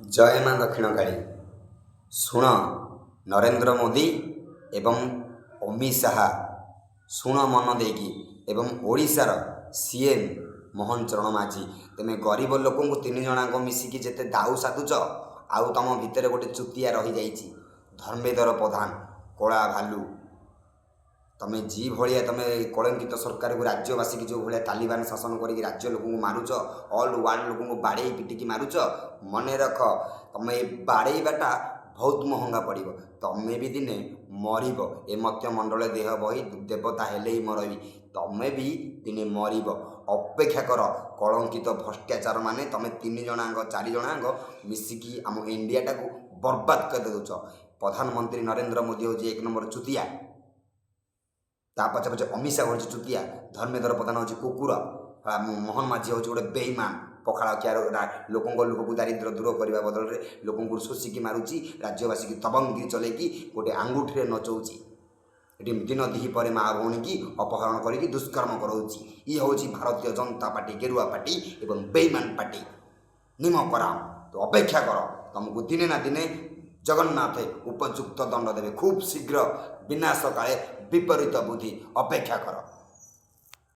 जय माँ दक्षिण काली। शुण नरेंद्र मोदी एवं अमित शाह शुण मन देकी एवं ओडिशार सीएम मोहन चरण माझी तुम गरीब लोक तीन जनाक मिसिकी जिते दाऊ साधुच आउ तुम भितर गोटे चुतिया रही जाइए धर्मेंद्र प्रधान कला भालू तुम जी भाया तुम कलंकित सरकार को राज्यवासी की जो भाया तालिबान शासन करके राज्य लोक मारुच ऑल वर्ल्ड लोक बाड़े पिटिकी मारुच मन रख तुम ये बाड़ेबाटा बहुत महंगा पड़ तुम्हें भी दिने मरब ए मत्य मंडल देह बही देवता हेले ही मरबी तुम्हें भी दिने मरब अपेक्षा कर कलंकित भ्रष्टाचार माने तुम्हें तीन जनांग चार जनांग मिसिकी आम इंडियाटा को बर्बाद कर देच। प्रधानमंत्री नरेंद्र मोदी हूँ एक नंबर चुतिया ता पचे पचे अमित शाह हूँ चुतिया धर्मेंद्र प्रधान हूँ कुकुर मोहन माझी हूँ गोटे बेईमान पखाड़ क्या लोक को दारिद्र दूर करने बदल में लोक शोषिकी मारुची राज्यवासी की तबंगी चलेकी गोटे आंगुठी नचौची ये दिन दिपर माँ भौणी की अपहरण करके दुष्कर्म कराऊँगी। ये हूँ भारतीय जनता पार्टी गेरुआ पार्टी एवं बेईमान पार्टी निम कराम तो अपेक्षा कर तुमको दिने ना दिने जगन्नाथ उपयुक्त दंड देवे खूब शीघ्र विनाश काले विपरीत बुद्धि अपेक्षा कर।